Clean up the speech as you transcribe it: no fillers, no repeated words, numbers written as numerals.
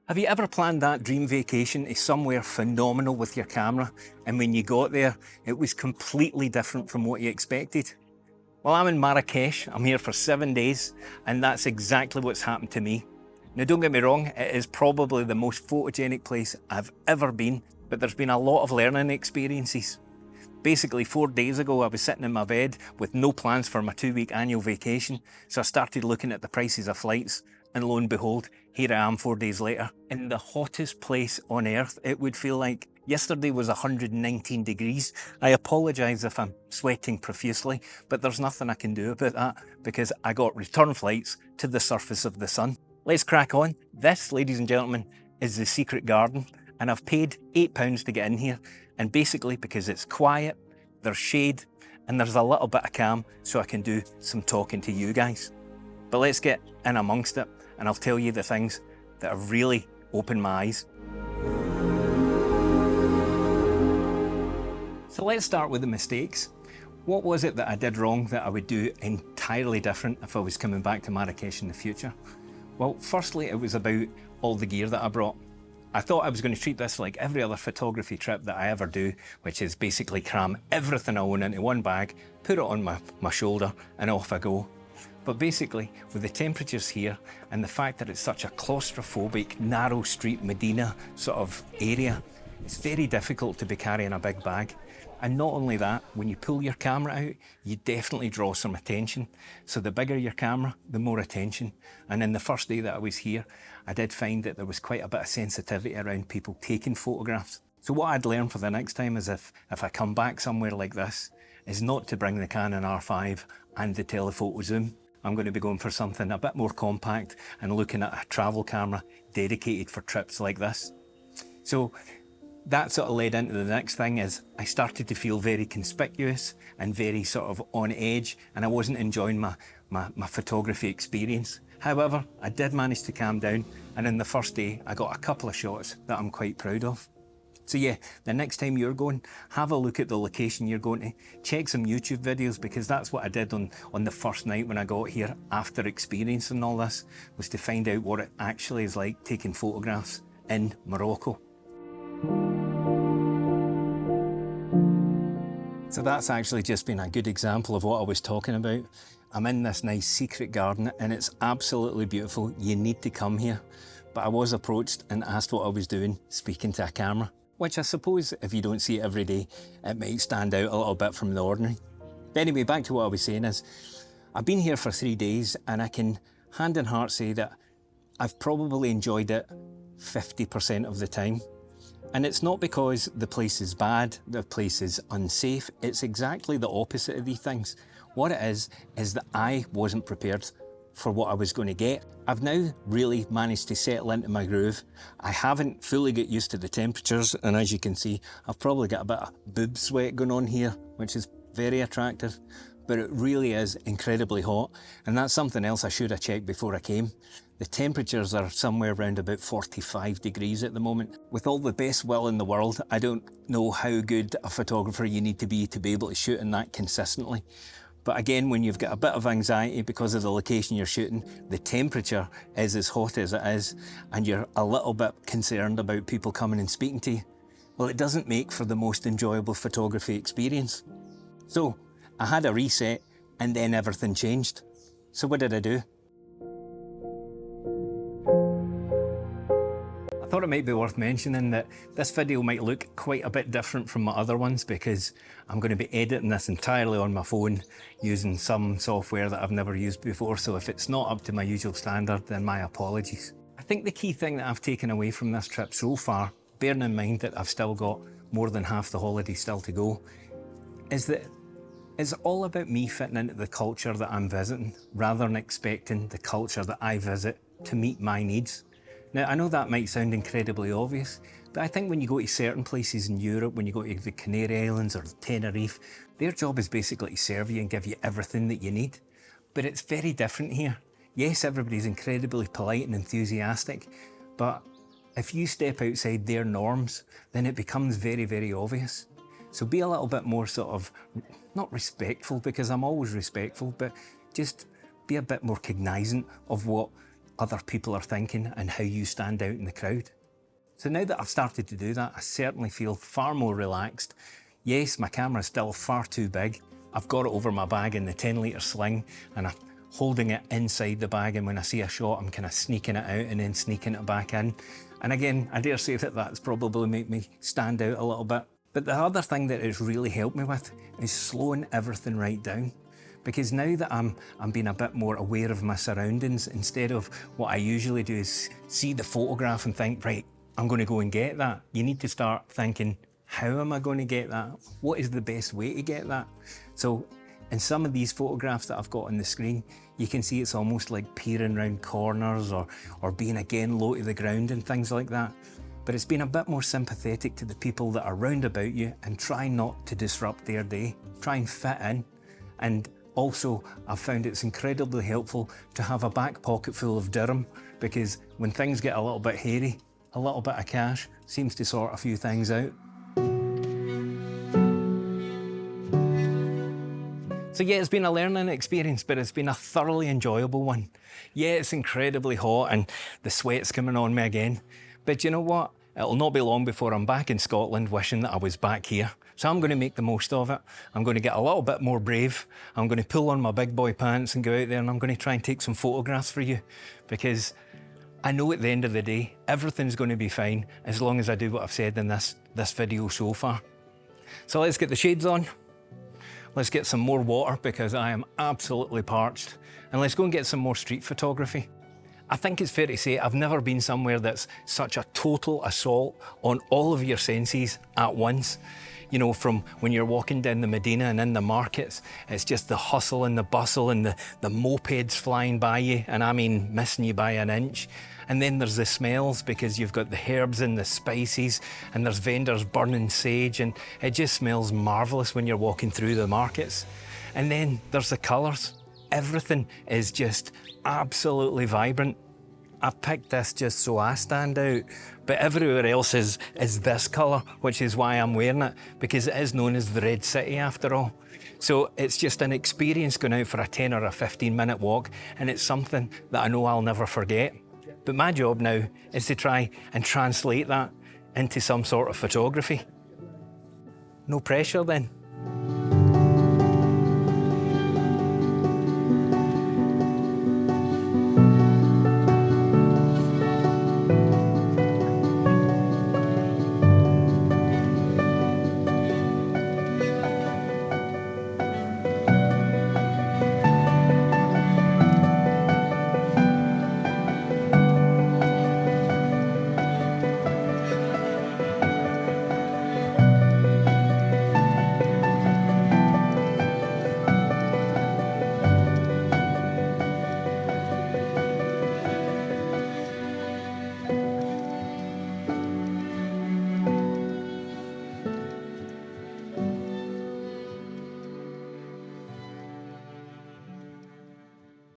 Have you ever planned that dream vacation to somewhere phenomenal with your camera, and when you got there, it was completely different from what you expected? Well, I'm in Marrakech. I'm here for 7 days, and that's exactly what's happened to me. Now, don't get me wrong, it is probably the most photogenic place I've ever been, but there's been a lot of learning experiences. Basically, 4 days ago, I was sitting in my bed with no plans for my 2-week annual vacation, so I started looking at the prices of flights, and lo and behold, here I am 4 days later. In the hottest place on earth, it would feel like. Yesterday was 119 degrees. I apologise if I'm sweating profusely, but there's nothing I can do about that because I got return flights to the surface of the sun. Let's crack on. This, ladies and gentlemen, is the secret garden, and I've paid £8 to get in here, and basically because it's quiet, there's shade, and there's a little bit of calm so I can do some talking to you guys. But let's get in amongst it, and I'll tell you the things that have really opened my eyes. So let's start with the mistakes. What was it that I did wrong that I would do entirely different if I was coming back to Marrakech in the future? Well, firstly, it was about all the gear that I brought. I thought I was going to treat this like every other photography trip that I ever do, which is basically cram everything I own into one bag, put it on my shoulder, and off I go. But basically, with the temperatures here and the fact that it's such a claustrophobic, narrow street Medina sort of area, it's very difficult to be carrying a big bag. And not only that, when you pull your camera out, you definitely draw some attention. So the bigger your camera, the more attention. And in the first day that I was here, I did find that there was quite a bit of sensitivity around people taking photographs. So what I'd learn for the next time is if I come back somewhere like this, is not to bring the Canon R5 and the telephoto zoom. I'm going to be going for something a bit more compact and looking at a travel camera dedicated for trips like this. So that sort of led into the next thing is I started to feel very conspicuous and very sort of on edge, and I wasn't enjoying my photography experience. However, I did manage to calm down, and in the first day I got a couple of shots that I'm quite proud of. So yeah, the next time you're going, have a look at the location you're going to, check some YouTube videos, because that's what I did on the first night when I got here after experiencing all this, was to find out what it actually is like taking photographs in Morocco. So that's actually just been a good example of what I was talking about. I'm in this nice secret garden and it's absolutely beautiful. You need to come here. But I was approached and asked what I was doing, speaking to a camera, which I suppose if you don't see it every day, it might stand out a little bit from the ordinary. But anyway, back to what I was saying is, I've been here for 3 days and I can hand in heart say that I've probably enjoyed it 50% of the time. And it's not because the place is bad, the place is unsafe. It's exactly the opposite of these things. What it is that I wasn't prepared for what I was going to get. I've now really managed to settle into my groove. I haven't fully got used to the temperatures, and as you can see, I've probably got a bit of boob sweat going on here, which is very attractive, but it really is incredibly hot. And that's something else I should have checked before I came. The temperatures are somewhere around about 45 degrees at the moment. With all the best will in the world, I don't know how good a photographer you need to be able to shoot in that consistently. But again, when you've got a bit of anxiety because of the location you're shooting, the temperature is as hot as it is, and you're a little bit concerned about people coming and speaking to you, well, it doesn't make for the most enjoyable photography experience. So I had a reset and then everything changed. So what did I do? I thought it might be worth mentioning that this video might look quite a bit different from my other ones because I'm going to be editing this entirely on my phone using some software that I've never used before, so if it's not up to my usual standard, then my apologies. I think the key thing that I've taken away from this trip so far, bearing in mind that I've still got more than half the holiday still to go, is that it's all about me fitting into the culture that I'm visiting, rather than expecting the culture that I visit to meet my needs. Now, I know that might sound incredibly obvious, but I think when you go to certain places in Europe, when you go to the Canary Islands or Tenerife, their job is basically to serve you and give you everything that you need. But it's very different here. Yes, everybody's incredibly polite and enthusiastic, but if you step outside their norms, then it becomes very, very obvious. So be a little bit more sort of, not respectful, because I'm always respectful, but just be a bit more cognizant of what other people are thinking and how you stand out in the crowd. So now that I've started to do that, I certainly feel far more relaxed. Yes, my camera's still far too big. I've got it over my bag in the 10-litre sling and I'm holding it inside the bag, and when I see a shot, I'm kind of sneaking it out and then sneaking it back in. And again, I dare say that that's probably made me stand out a little bit. But the other thing that it's really helped me with is slowing everything right down. Because now that I'm being a bit more aware of my surroundings, instead of what I usually do is see the photograph and think, right, I'm going to go and get that. You need to start thinking, how am I going to get that? What is the best way to get that? So in some of these photographs that I've got on the screen, you can see it's almost like peering around corners or being again low to the ground and things like that. But it's been a bit more sympathetic to the people that are round about you and try not to disrupt their day. Try and fit in. And also, I've found it's incredibly helpful to have a back pocket full of dirham, because when things get a little bit hairy, a little bit of cash seems to sort a few things out. So yeah, it's been a learning experience, but it's been a thoroughly enjoyable one. Yeah, it's incredibly hot and the sweat's coming on me again. But you know what? It'll not be long before I'm back in Scotland wishing that I was back here. So I'm going to make the most of it. I'm going to get a little bit more brave. I'm going to pull on my big boy pants and go out there, and I'm going to try and take some photographs for you, because I know at the end of the day, everything's going to be fine as long as I do what I've said in this video so far. So let's get the shades on. Let's get some more water because I am absolutely parched. And let's go and get some more street photography. I think it's fair to say I've never been somewhere that's such a total assault on all of your senses at once. You know, from when you're walking down the Medina and in the markets, it's just the hustle and the bustle and the mopeds flying by you, and I mean missing you by an inch. And then there's the smells, because you've got the herbs and the spices, and there's vendors burning sage, and it just smells marvellous when you're walking through the markets. And then there's the colours. Everything is just absolutely vibrant. I've picked this just so I stand out, but everywhere else is this colour, which is why I'm wearing it, because it is known as the Red City after all. So it's just an experience going out for a 10 or a 15-minute walk, and it's something that I know I'll never forget. But my job now is to try and translate that into some sort of photography. No pressure then.